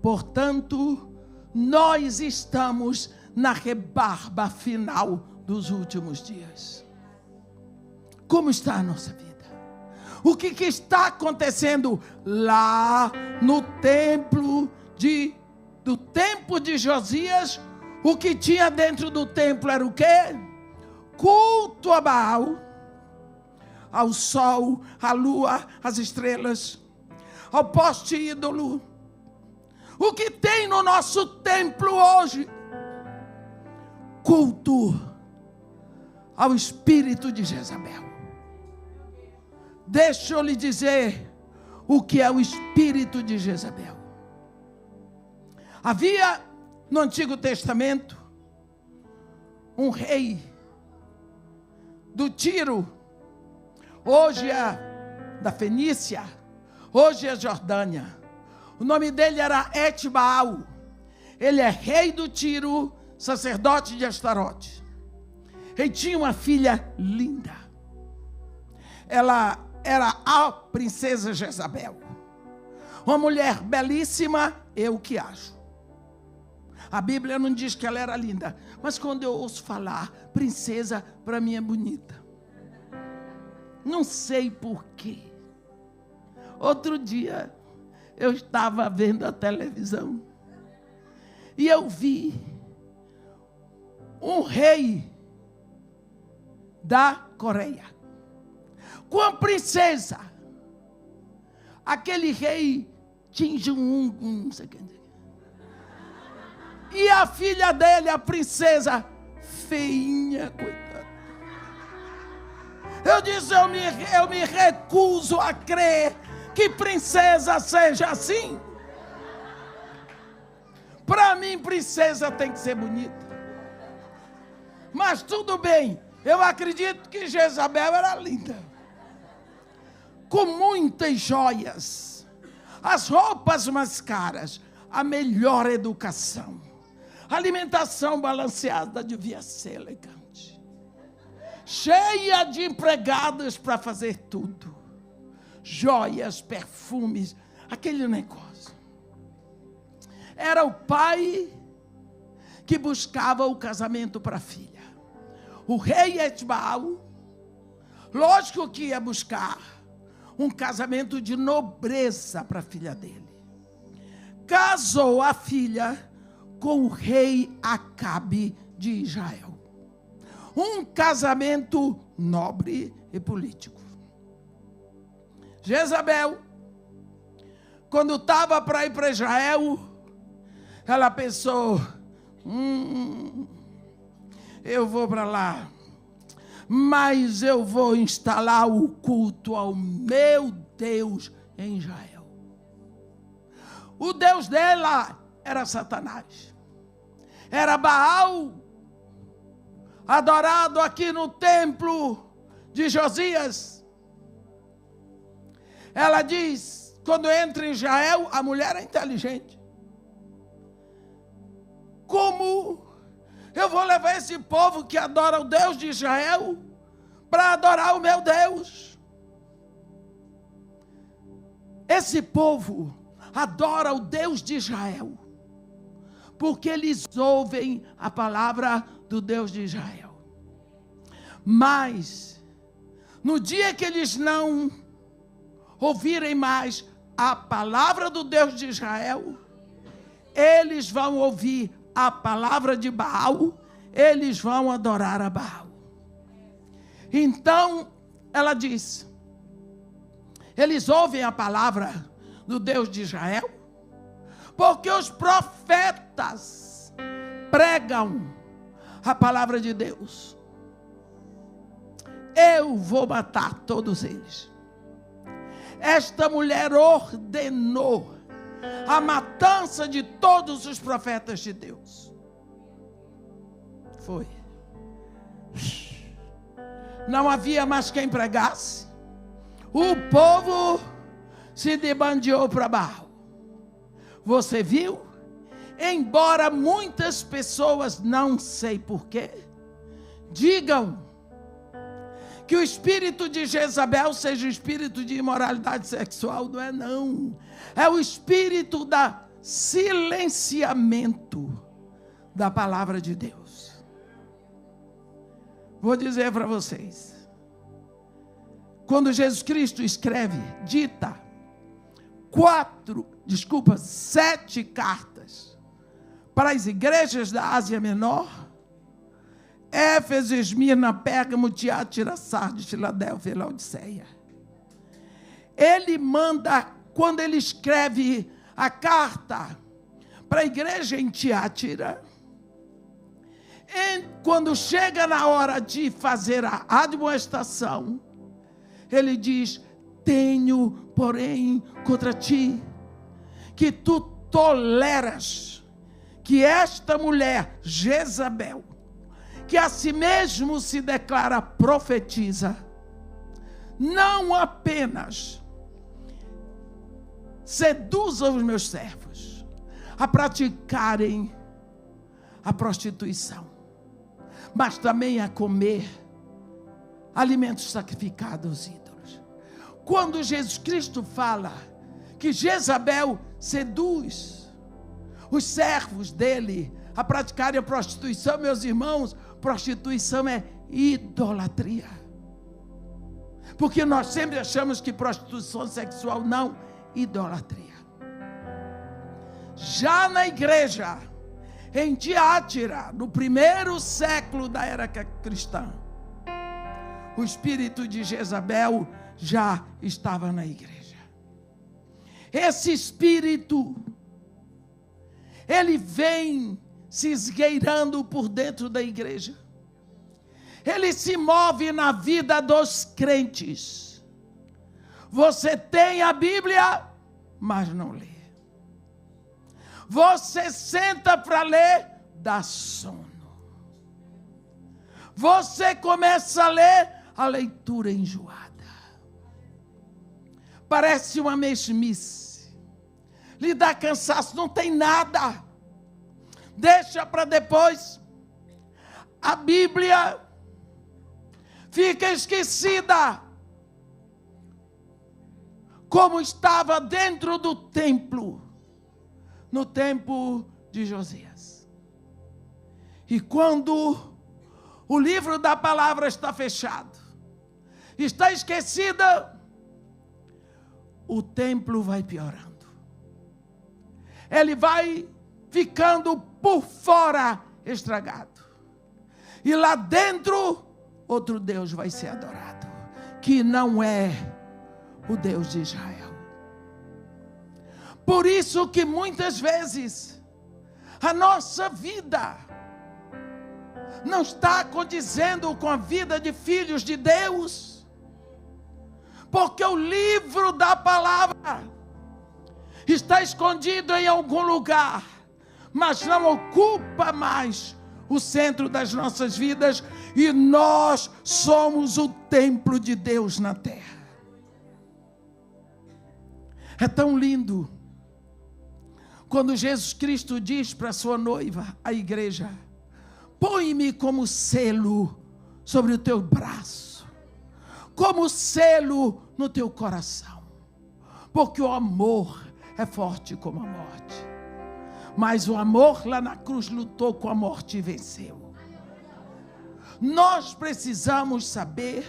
Portanto, nós estamos na rebarba final dos últimos dias. Como está a nossa vida? O que está acontecendo lá no templo do tempo de Josias? O que tinha dentro do templo era o quê? Culto a Baal, ao sol, à lua, às estrelas, ao poste ídolo. O que tem no nosso templo hoje? Culto ao espírito de Jezabel. Deixa eu lhe dizer o que é o espírito de Jezabel. Havia no Antigo Testamento um rei do Tiro, hoje é da Fenícia, hoje é Jordânia. O nome dele era Etbaal. Ele é rei do Tiro, sacerdote de Astarote. Ele tinha uma filha linda. Ela era a princesa Jezabel. Uma mulher belíssima, eu que acho. A Bíblia não diz que ela era linda, mas quando eu ouço falar princesa, para mim é bonita. Não sei porquê. Outro dia, eu estava vendo a televisão e eu vi um rei da Coreia com a princesa. Aquele rei Kim Jong-un, não sei quem. E a filha dele, a princesa, feinha, coitada. Eu disse, eu me recuso a crer que princesa seja assim. Para mim, princesa tem que ser bonita. Mas tudo bem, eu acredito que Jezabel era linda, com muitas joias, as roupas mais caras, a melhor educação, alimentação balanceada devia ser elegante, cheia de empregadas para fazer tudo, joias, perfumes, aquele negócio. Era o pai que buscava o casamento para a filha. O rei Etbaal, lógico que ia buscar um casamento de nobreza para a filha dele. Casou a filha com o rei Acabe de Israel. Um casamento nobre e político. Jezabel, quando estava para ir para Israel, ela pensou, eu vou para lá, mas eu vou instalar o culto ao meu Deus em Israel. O Deus dela era Satanás. Era Baal, adorado aqui no templo de Josias. Ela diz, quando entra em Israel, a mulher é inteligente. Como eu vou levar esse povo que adora o Deus de Israel para adorar o meu Deus? Esse povo adora o Deus de Israel porque eles ouvem a palavra do Deus de Israel. Mas no dia que eles não ouvirem mais a palavra do Deus de Israel, eles vão ouvir a palavra de Baal, eles vão adorar a Baal. Então, ela diz, eles ouvem a palavra do Deus de Israel, porque os profetas pregam a palavra de Deus. Eu vou matar todos eles. Esta mulher ordenou a matança de todos os profetas de Deus. Foi. Não havia mais quem pregasse. O povo se debandeou para Baal. Você viu? Embora muitas pessoas, não sei porquê, digam que o espírito de Jezabel seja o espírito de imoralidade sexual, não é não. É o espírito da silenciamento da palavra de Deus. Vou dizer para vocês. Quando Jesus Cristo escreve, dita 7 cartas para as igrejas da Ásia Menor, Éfeso, Esmirna, Pérgamo, Tiatira, Sardes, Filadélfia e Laodiceia. Ele manda, quando ele escreve a carta para a igreja em Tiatira, quando chega na hora de fazer a admoestação, ele diz: tenho, porém, contra ti, que tu toleras que esta mulher, Jezabel, que a si mesmo se declara profetiza, não apenas seduza os meus servos a praticarem a prostituição, mas também a comer alimentos sacrificados aos ídolos. Quando Jesus Cristo fala que Jezabel seduz os servos dele a praticarem a prostituição, meus irmãos, prostituição é idolatria. Porque nós sempre achamos que prostituição sexual não, idolatria. Já na igreja, em Tiatira, no primeiro século da era cristã, o espírito de Jezabel já estava na igreja. Esse espírito, ele vem se esgueirando por dentro da igreja. Ele se move na vida dos crentes. Você tem a Bíblia, mas não lê. Você senta para ler, dá sono. Você começa a ler, a leitura enjoada. Parece uma mesmice. Lhe dá cansaço, não tem nada. Deixa para depois. A Bíblia fica esquecida. Como estava dentro do templo, no tempo de Josias. E quando o livro da palavra está fechado, está esquecida, o templo vai piorando. Ele vai ficando por fora estragado. E lá dentro, outro Deus vai ser adorado, que não é o Deus de Israel. Por isso que muitas vezes a nossa vida não está condizendo com a vida de filhos de Deus, porque o livro da palavra está escondido em algum lugar, mas não ocupa mais o centro das nossas vidas, e nós somos o templo de Deus na terra. É tão lindo quando Jesus Cristo diz para a sua noiva, a igreja: põe-me como selo sobre o teu braço, como selo no teu coração, porque o amor é forte como a morte, mas o amor lá na cruz lutou com a morte e venceu. Nós precisamos saber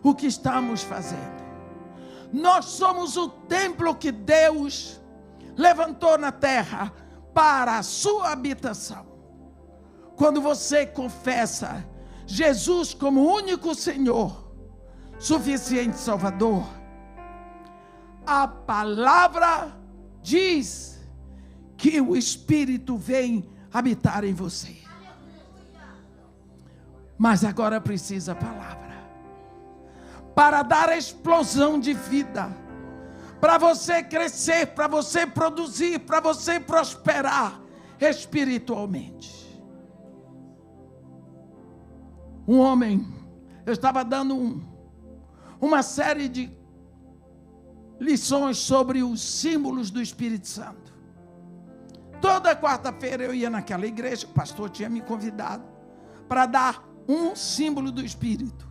o que estamos fazendo. Nós somos o templo que Deus levantou na terra para a sua habitação. Quando você confessa Jesus como único Senhor, suficiente Salvador, a palavra diz que o Espírito vem habitar em você. Mas agora precisa a palavra para dar a explosão de vida, para você crescer, para você produzir, para você prosperar espiritualmente. Um homem, eu estava dando uma série de lições sobre os símbolos do Espírito Santo. Toda quarta-feira eu ia naquela igreja, o pastor tinha me convidado para dar um símbolo do Espírito.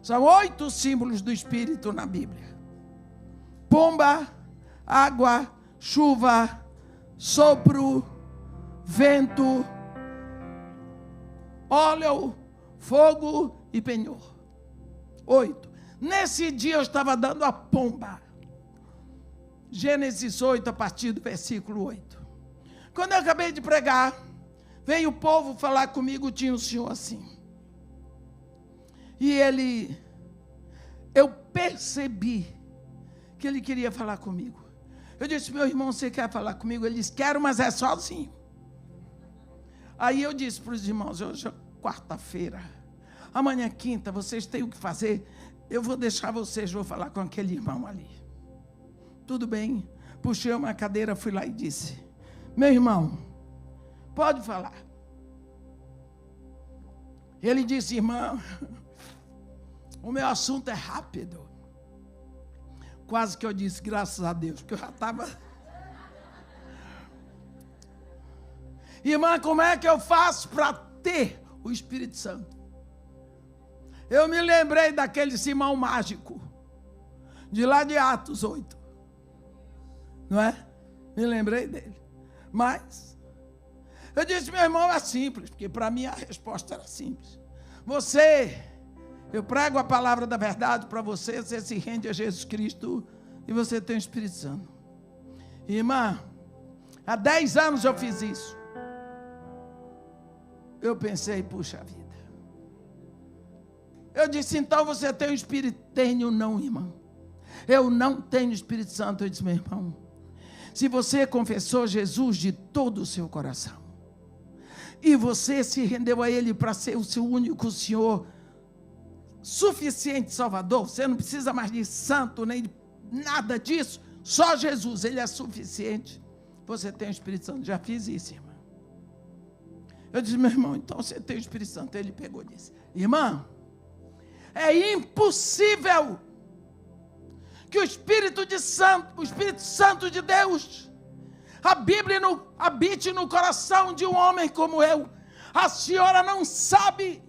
São 8 símbolos do Espírito na Bíblia: pomba, água, chuva, sopro, vento, óleo, fogo e penhor. 8. Nesse dia eu estava dando a pomba. Gênesis 8, a partir do versículo 8. Quando eu acabei de pregar, veio o povo falar comigo, tinha um senhor assim. E eu percebi que ele queria falar comigo. Eu disse: meu irmão, você quer falar comigo? Ele disse: quero, mas é sozinho. Aí eu disse para os irmãos: hoje é quarta-feira, amanhã é quinta, vocês têm o que fazer, eu vou deixar vocês, vou falar com aquele irmão ali. Tudo bem. Puxei uma cadeira, fui lá e disse: meu irmão, pode falar. Ele disse: irmão, o meu assunto é rápido. Quase que eu disse graças a Deus, porque eu já estava... Irmã, como é que eu faço para ter o Espírito Santo? Eu me lembrei daquele Simão mágico, de lá de Atos 8. Não é? Me lembrei dele. Mas, eu disse: meu irmão, é simples, porque para mim a resposta era simples. Eu prego a palavra da verdade para você, você se rende a Jesus Cristo e você tem o Espírito Santo. Irmã, há 10 anos eu fiz isso. Eu pensei: puxa vida. Eu disse: então você tem o Espírito? Tenho não, irmão. Eu não tenho o Espírito Santo. Eu disse: meu irmão, se você confessou Jesus de todo o seu coração, e você se rendeu a Ele para ser o seu único Senhor, suficiente Salvador, você não precisa mais de santo, nem de nada disso, só Jesus, Ele é suficiente. você tem o Espírito Santo. Já fiz isso, irmã. Eu disse, meu irmão, então você tem o Espírito Santo. Ele pegou e disse, irmã, é impossível que o Espírito Santo de Deus habite no coração de um homem como eu. A senhora não sabe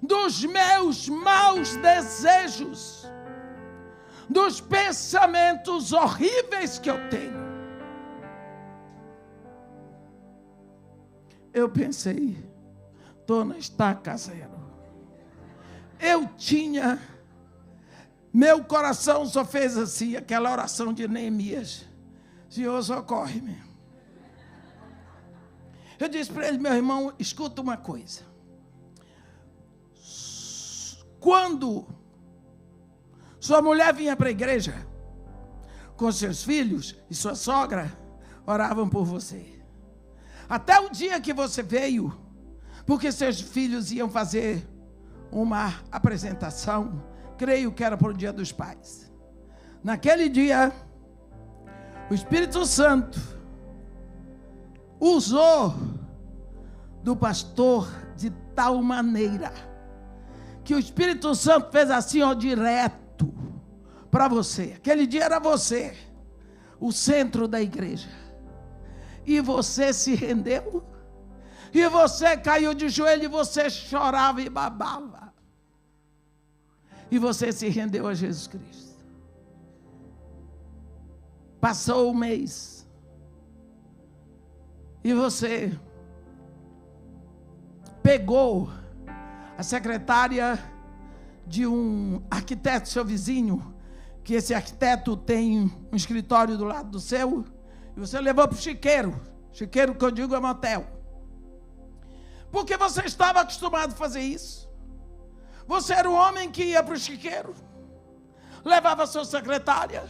dos meus maus desejos, dos pensamentos horríveis que eu tenho. Eu pensei, estou na estaca zero. Meu coração só fez assim, aquela oração de Neemias. Senhor, socorre-me. Eu disse para ele, meu irmão, escuta uma coisa. Quando sua mulher vinha para a igreja, com seus filhos e sua sogra, oravam por você. Até o dia que você veio, porque seus filhos iam fazer uma apresentação, creio que era para o Dia dos Pais. Naquele dia, o Espírito Santo usou do pastor de tal maneira que o Espírito Santo fez assim, ó, direto para você. Aquele dia era você, o centro da igreja. E você se rendeu, e você caiu de joelho, e você chorava e babava. E você se rendeu a Jesus Cristo. Passou um mês, e você pegou a secretária de um arquiteto, seu vizinho, que esse arquiteto tem um escritório do lado do seu, e você levou para o chiqueiro que eu digo é motel, porque você estava acostumado a fazer isso. Você era um homem que ia para o chiqueiro, levava a sua secretária,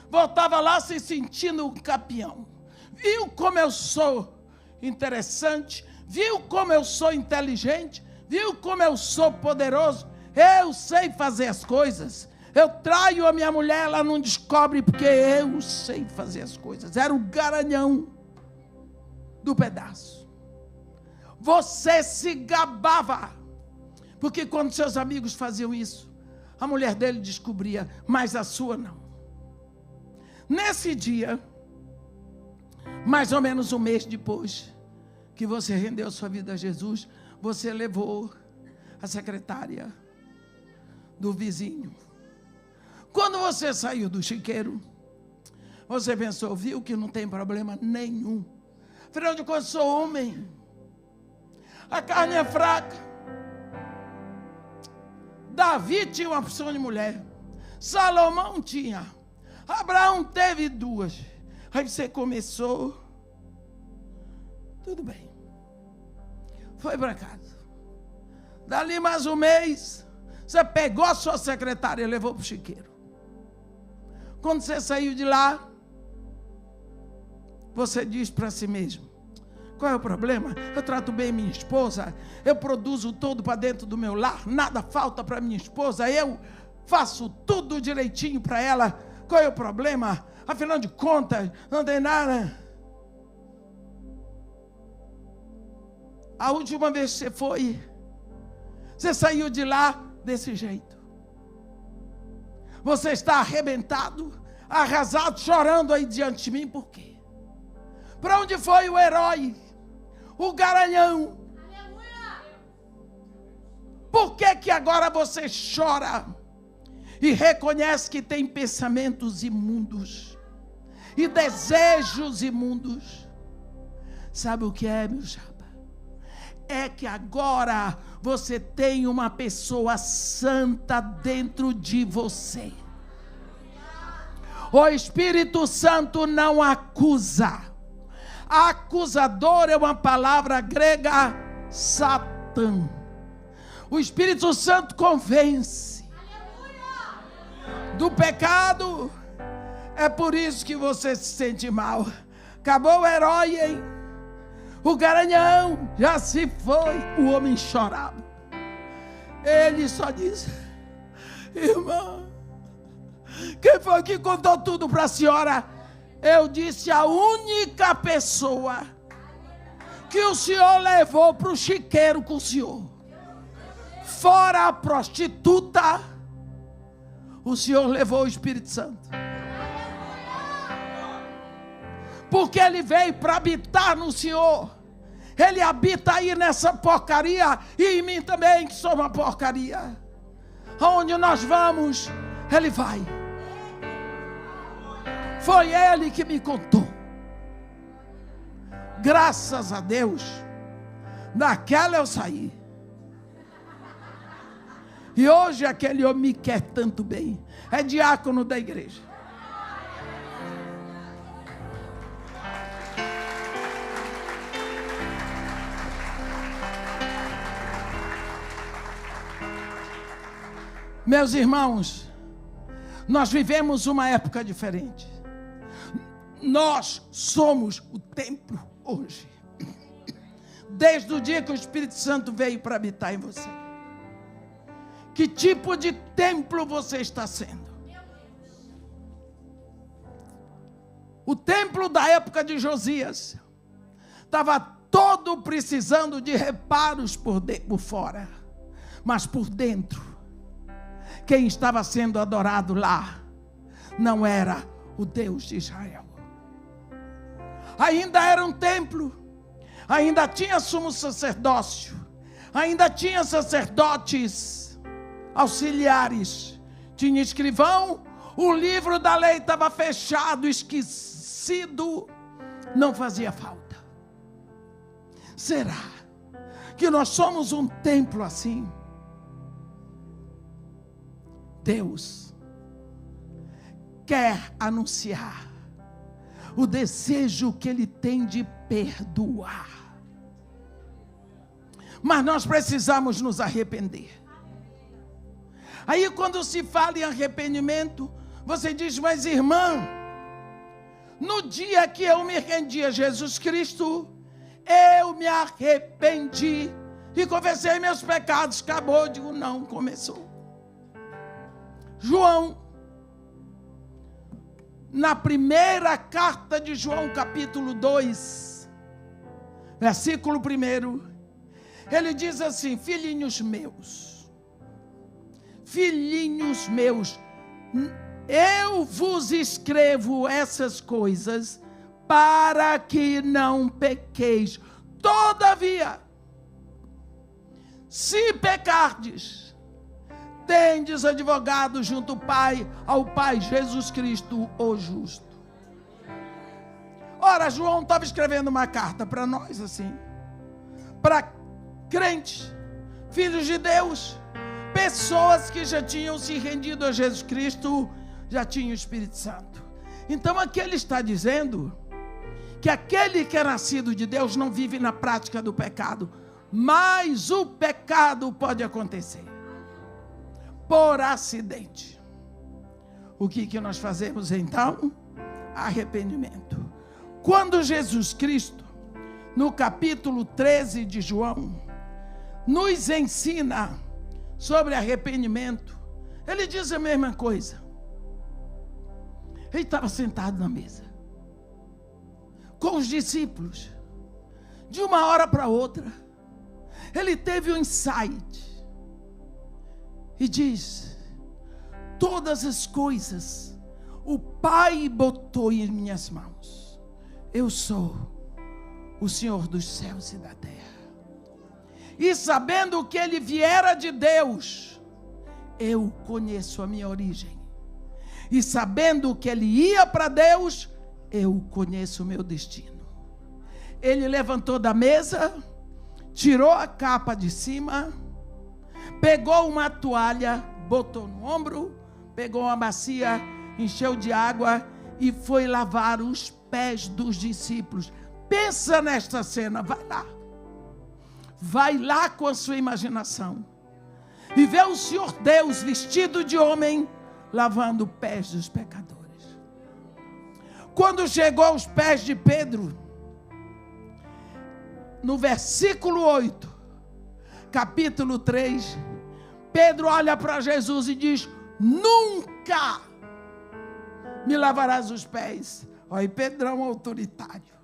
voltava lá se sentindo um campeão. Viu como eu sou interessante? Viu como eu sou inteligente? Viu como eu sou poderoso? Eu sei fazer as coisas. Eu traio a minha mulher, ela não descobre porque eu sei fazer as coisas. Era o garanhão do pedaço. Você se gabava, porque quando seus amigos faziam isso, a mulher dele descobria, mas a sua não. Nesse dia, mais ou menos um mês depois que você rendeu sua vida a Jesus, você levou a secretária do vizinho. Quando você saiu do chiqueiro, você pensou, viu que não tem problema nenhum. Afinal de contas, sou homem. A carne é fraca. Davi tinha uma opção de mulher. Salomão tinha. Abraão teve 2. Aí você começou. Tudo bem. Foi para casa. Dali mais um mês, você pegou a sua secretária e levou para o chiqueiro. Quando você saiu de lá, você diz para si mesmo, qual é o problema? Eu trato bem minha esposa, eu produzo tudo para dentro do meu lar, nada falta para minha esposa, eu faço tudo direitinho para ela, qual é o problema? Afinal de contas, não tem nada. A última vez que você saiu de lá desse jeito. Você está arrebentado, arrasado, chorando aí diante de mim, por quê? Para onde foi o herói? O garanhão? Aleluia! Por que agora você chora e reconhece que tem pensamentos imundos e desejos imundos? Sabe o que é, meu chapa? É que agora você tem uma pessoa santa dentro de você. O Espírito Santo não acusa. Acusador é uma palavra grega, Satã. O Espírito Santo convence do pecado. É por isso que você se sente mal. Acabou o herói, hein? O garanhão já se foi. O homem chorava. Ele só disse: irmã, quem foi que contou tudo para a senhora? Eu disse: a única pessoa que o Senhor levou para o chiqueiro com o Senhor, fora a prostituta, o Senhor levou o Espírito Santo. Porque Ele veio para habitar no Senhor. Ele habita aí nessa porcaria e em mim também, que sou uma porcaria. Aonde nós vamos, Ele vai. Foi Ele que me contou. Graças a Deus, naquela eu saí. E hoje aquele homem me quer tanto bem. É diácono da igreja. Meus irmãos, nós vivemos uma época diferente. Nós somos o templo hoje. Desde o dia que o Espírito Santo veio para habitar em você. Que tipo de templo você está sendo? O templo da época de Josias estava todo precisando de reparos por fora, mas por dentro, quem estava sendo adorado lá não era o Deus de Israel. Ainda era um templo, ainda tinha sumo sacerdócio, ainda tinha sacerdotes auxiliares, tinha escrivão, o livro da lei estava fechado, esquecido, não fazia falta. Será que nós somos um templo assim? Deus quer anunciar o desejo que Ele tem de perdoar. Mas nós precisamos nos arrepender. Aí quando se fala em arrependimento, você diz: mas irmã, no dia que eu me rendi a Jesus Cristo, eu me arrependi e confessei meus pecados. Acabou. Eu digo: não, começou. João, na primeira carta de João, capítulo 2, versículo 1, ele diz assim: filhinhos meus, eu vos escrevo essas coisas para que não pequeis. Todavia, se pecardes, tendes advogado junto ao Pai, Jesus Cristo, o justo. Ora, João estava escrevendo uma carta para nós assim, para crentes, filhos de Deus, pessoas que já tinham se rendido a Jesus Cristo, já tinham o Espírito Santo. Então aqui ele está dizendo que aquele que é nascido de Deus não vive na prática do pecado, mas o pecado pode acontecer por acidente. O que nós fazemos então? Arrependimento. Quando Jesus Cristo, no capítulo 13 de João, nos ensina sobre arrependimento, ele diz a mesma coisa. Ele estava sentado na mesa com os discípulos. De uma hora para outra, ele teve um insight e diz: todas as coisas o Pai botou em minhas mãos. Eu sou o Senhor dos céus e da terra. E sabendo que ele viera de Deus, eu conheço a minha origem. E sabendo que ele ia para Deus, eu conheço o meu destino. Ele levantou da mesa, tirou a capa de cima, pegou uma toalha, botou no ombro, pegou uma bacia, encheu de água e foi lavar os pés dos discípulos. Pensa nesta cena, vai lá com a sua imaginação e vê o Senhor Deus vestido de homem lavando os pés dos pecadores. Quando chegou aos pés de Pedro, no versículo 8, capítulo 3, Pedro olha para Jesus e diz: nunca me lavarás os pés, Olha, Pedrão autoritário.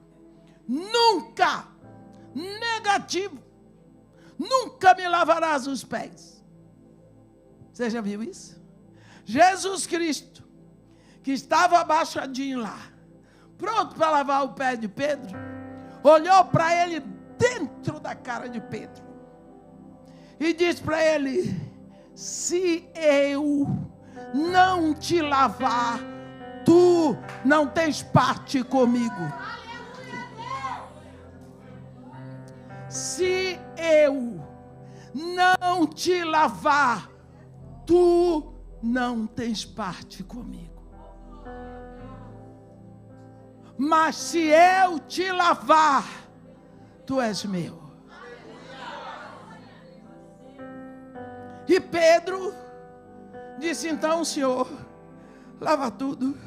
Nunca, negativo, nunca me lavarás os pés. Você já viu isso? Jesus Cristo, que estava abaixadinho lá, pronto para lavar o pé de Pedro, olhou para ele dentro da cara de Pedro e disse para ele: se eu não te lavar, tu não tens parte comigo. Se eu não te lavar, tu não tens parte comigo. Mas se eu te lavar, tu és meu. E Pedro disse: então, Senhor, lava tudo.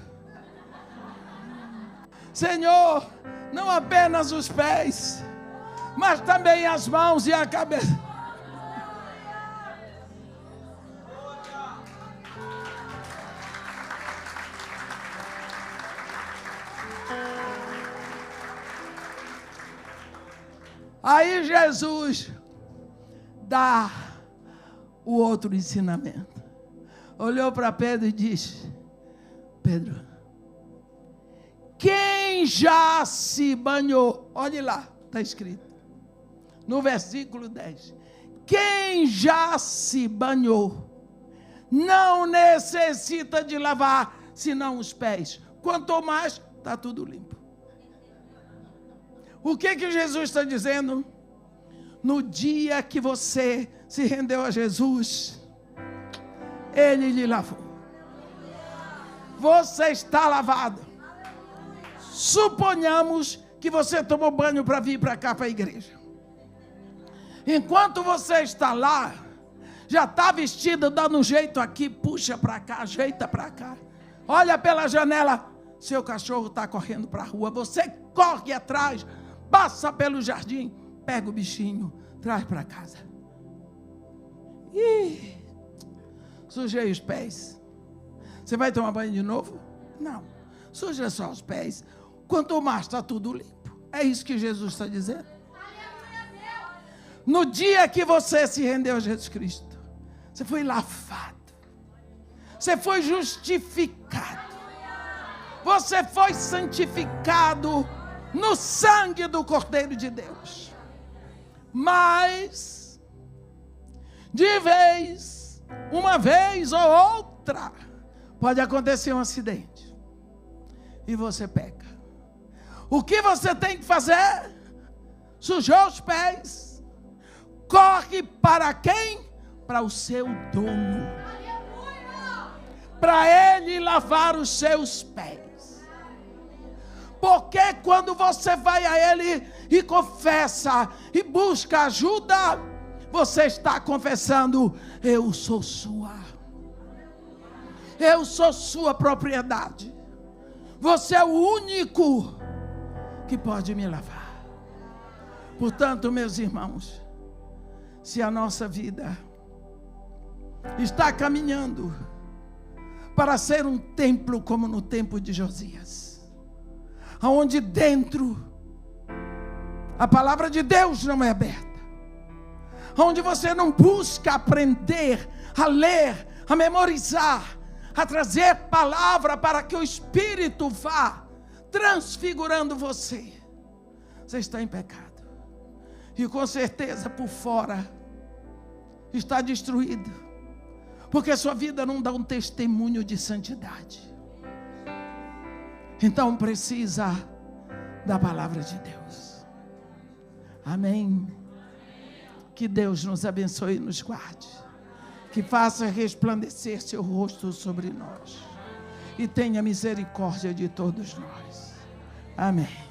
Senhor, não apenas os pés, mas também as mãos e a cabeça. Aí Jesus dá o outro ensinamento. Olhou para Pedro e disse: Pedro, quem já se banhou? Olhe lá, está escrito no versículo 10. Quem já se banhou não necessita de lavar senão os pés. Quanto mais, está tudo limpo. O que Jesus está dizendo? No dia que você se rendeu a Jesus, Ele lhe lavou. Você está lavado. Suponhamos que você tomou banho para vir para cá, para a igreja. Enquanto você está lá, já está vestido, dando um jeito aqui, puxa para cá, ajeita para cá. Olha pela janela, seu cachorro está correndo para a rua. Você corre atrás, passa pelo jardim, pega o bichinho, traz para casa. Ih, sujei os pés. Você vai tomar banho de novo? Não, suja só os pés. Quanto mais está tudo limpo. É isso que Jesus está dizendo. No dia que você se rendeu a Jesus Cristo, você foi lavado, você foi justificado, você foi santificado no sangue do Cordeiro de Deus. Mas, de vez, uma vez ou outra, pode acontecer um acidente e você peca. O que você tem que fazer? Sujou os pés, corre para quem? Para o seu dono, para ele lavar os seus pés. Porque quando você vai a ele e confessa e busca ajuda, você está confessando: eu sou sua, eu sou sua propriedade, você é o único que pode me lavar. Portanto, meus irmãos, se a nossa vida está caminhando para ser um templo como no tempo de Josias, onde dentro a palavra de Deus não é aberta, onde você não busca aprender a ler, a memorizar, a trazer palavra para que o Espírito vá transfigurando você, você está em pecado. E com certeza por fora está destruído, porque sua vida não dá um testemunho de santidade. Então precisa da palavra de Deus. Amém. Que Deus nos abençoe e nos guarde, que faça resplandecer seu rosto sobre nós e tenha misericórdia de todos nós. Amém.